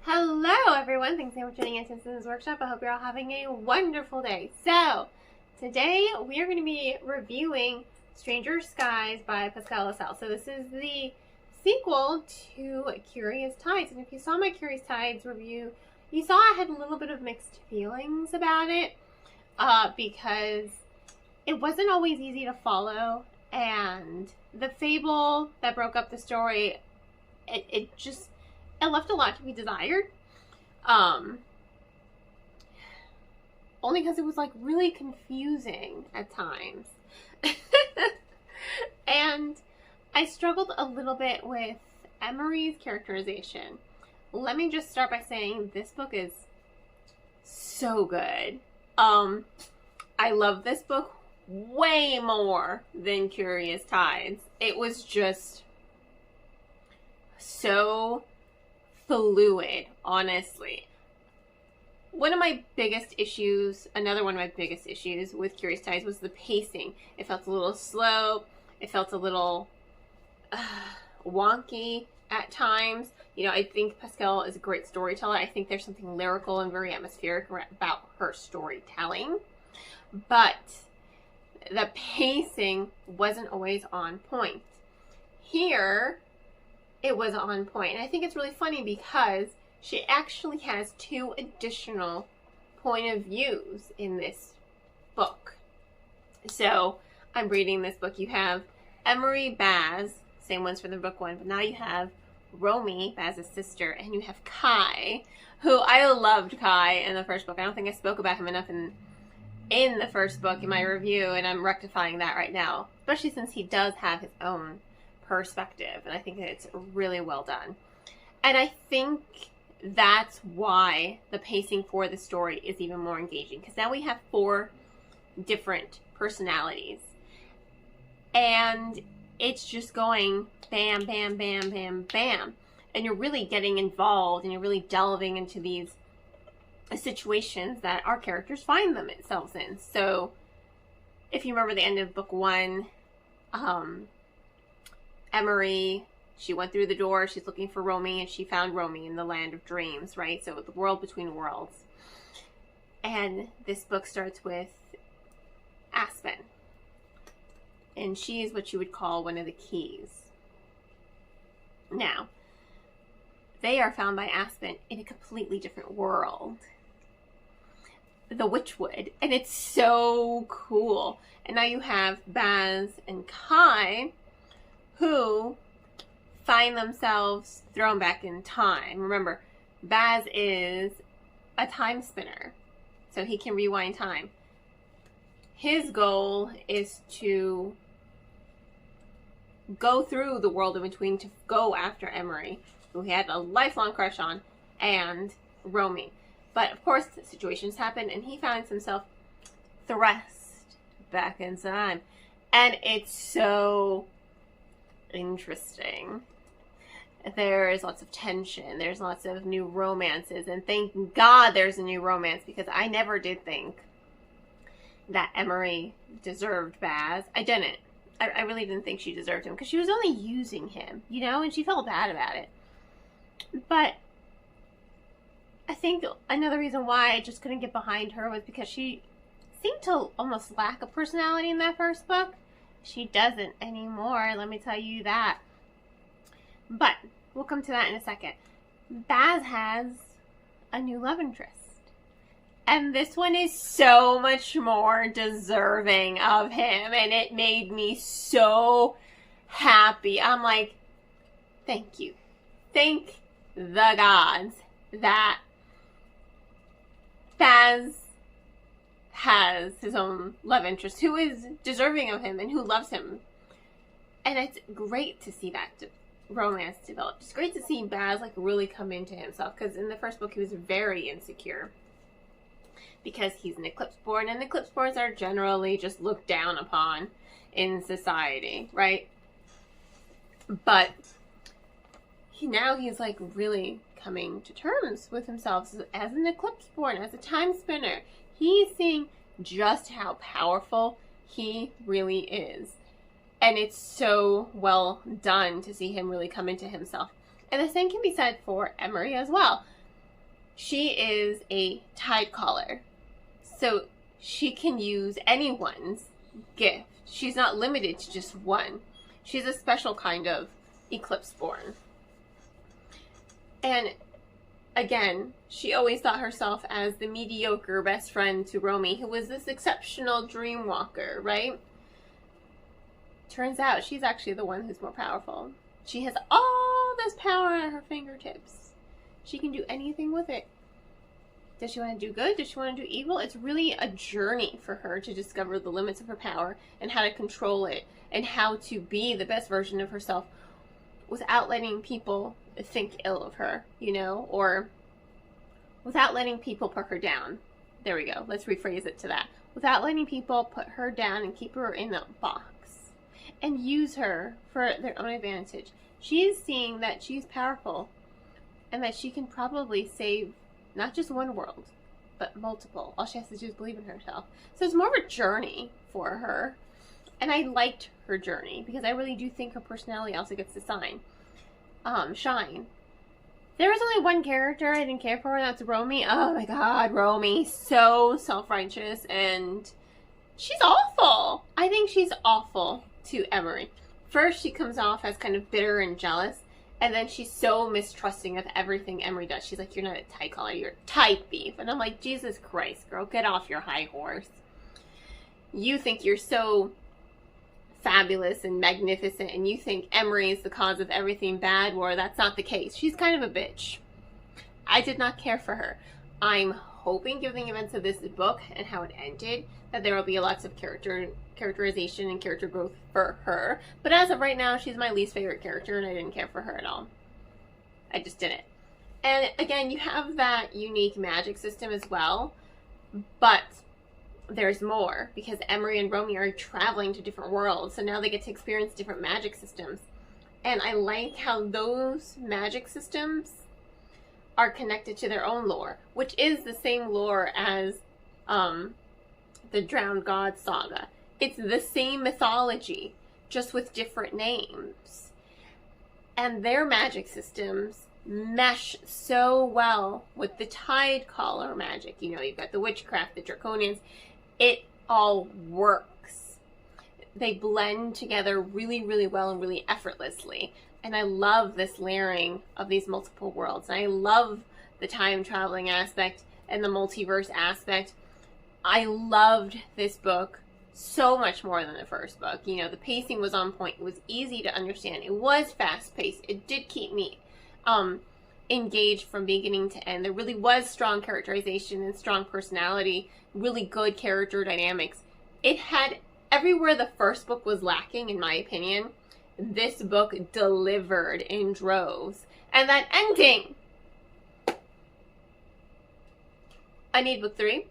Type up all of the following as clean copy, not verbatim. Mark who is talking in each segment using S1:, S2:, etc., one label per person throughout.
S1: Hello everyone, thanks for tuning in to Citizens Workshop. I hope you're all having a wonderful day. So, today we are going to be reviewing Stranger Skies by Pascal Laselle. So this is the sequel to Curious Tides. And if you saw my Curious Tides review, you saw I had a little bit of mixed feelings about it because it wasn't always easy to follow, and the fable that broke up the story, it left a lot to be desired. Only because it was like really confusing at times. And I struggled a little bit with Emery's characterization. Let me just start by saying this book is so good. I love this book way more than Curious Tides. It was just so fluid, honestly. Another one of my biggest issues with Curious Tides was the pacing. It felt a little slow. It felt a little wonky at times. You know, I think Pascal is a great storyteller. I think there's something lyrical and very atmospheric about her storytelling. But the pacing wasn't always on point. Here, it was on point. And I think it's really funny because she actually has two additional point of views in this book. So, I'm reading this book. You have Emery, Baz, same ones for the book one, but now you have Romy, Baz's sister, and you have Kai, who I loved Kai in the first book. I don't think I spoke about him enough in the first book in my review, and I'm rectifying that right now, especially since he does have his own perspective, and I think that it's really well done. And I think that's why the pacing for the story is even more engaging, because now we have 4 different personalities, and it's just going bam, bam, bam, bam, bam, and you're really getting involved, and you're really delving into these situations that our characters find themselves in. So if you remember the end of book 1, Emery, she went through the door, she's looking for Romy, and she found Romy in the land of dreams, right? So the world between worlds. And this book starts with Aspen. And she is what you would call one of the keys. Now, they are found by Aspen in a completely different world. The Witchwood. And it's so cool. And now you have Baz and Kai, who find themselves thrown back in time. Remember, Baz is a time spinner, so he can rewind time. His goal is to go through the world in between to go after Emery, who he had a lifelong crush on, and Romy. But of course, situations happen, and he finds himself thrust back in time. And it's so interesting. There's lots of tension. There's lots of new romances. And thank God there's a new romance, because I never did think that Emery deserved Baz. I didn't. I really didn't think she deserved him, because she was only using him, you know, and she felt bad about it. But I think another reason why I just couldn't get behind her was because she seemed to almost lack a personality in that first book. She doesn't anymore, let me tell you that. But we'll come to that in a second. Baz has a new love interest. And this one is so much more deserving of him. And it made me so happy. I'm like, thank you. Thank the gods that Baz has his own love interest who is deserving of him and who loves him. And it's great to see that romance develop. It's great to see Baz like really come into himself, because in the first book he was very insecure because he's an eclipse born, and eclipse borns are generally just looked down upon in society, right? But he's like really coming to terms with himself as an eclipse born, as a time spinner. He's seeing just how powerful he really is. And it's so well done to see him really come into himself. And the same can be said for Emery as well. She is a tide caller. So she can use anyone's gift. She's not limited to just one. She's a special kind of Eclipse born. And again, she always thought herself as the mediocre best friend to Romy, who was this exceptional dream walker, right? Turns out she's actually the one who's more powerful. She has all this power at her fingertips. She can do anything with it. Does she want to do good? Does she want to do evil? It's really a journey for her to discover the limits of her power and how to control it and how to be the best version of herself without letting people think ill of her, you know, or without letting people put her down. There we go. Let's rephrase it to that. Without letting people put her down and keep her in a box and use her for their own advantage. She is seeing that she's powerful and that she can probably save not just one world, but multiple. All she has to do is believe in herself. So it's more of a journey for her. And I liked her journey because I really do think her personality also gets to shine. There was only one character I didn't care for, and that's Romy. Oh my god, Romy. So self-righteous, and she's awful. I think she's awful to Emery. First, she comes off as kind of bitter and jealous, and then she's so mistrusting of everything Emery does. She's like, you're not a tide caller, you're a tide thief. And I'm like, Jesus Christ, girl, get off your high horse. You think you're so fabulous and magnificent, and you think Emery is the cause of everything bad. Well, that's not the case. She's kind of a bitch. I did not care for her. I'm hoping, given the events of this book and how it ended, that there will be lots of characterization and character growth for her. But as of right now, she's my least favorite character, and I didn't care for her at all. I just didn't. And again, you have that unique magic system as well, but there's more, because Emery and Romy are traveling to different worlds, so now they get to experience different magic systems. And I like how those magic systems are connected to their own lore, which is the same lore as the Drowned God saga. It's the same mythology, just with different names. And their magic systems mesh so well with the tide caller magic. You know, you've got the witchcraft, the draconians. It all works. They blend together really, really well and really effortlessly. And I love this layering of these multiple worlds. And I love the time traveling aspect and the multiverse aspect. I loved this book so much more than the first book. You know, the pacing was on point. It was easy to understand. It was fast-paced. It did keep me engaged from beginning to end. There really was strong characterization and strong personality, really good character dynamics. It had everywhere the first book was lacking, in my opinion. This book delivered in droves. And that ending! I need book 3.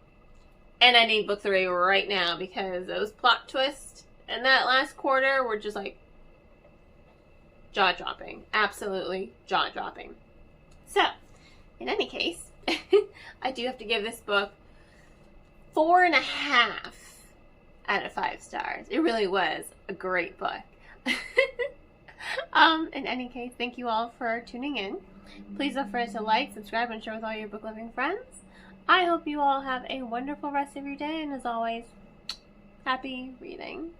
S1: And I need book 3 right now, because those plot twists and that last quarter were just like jaw-dropping. Absolutely jaw-dropping. So, in any case, I do have to give this book 4.5 out of 5 stars. It really was a great book. In any case, thank you all for tuning in. Please don't forget to like, subscribe, and share with all your book-loving friends. I hope you all have a wonderful rest of your day, and as always, happy reading.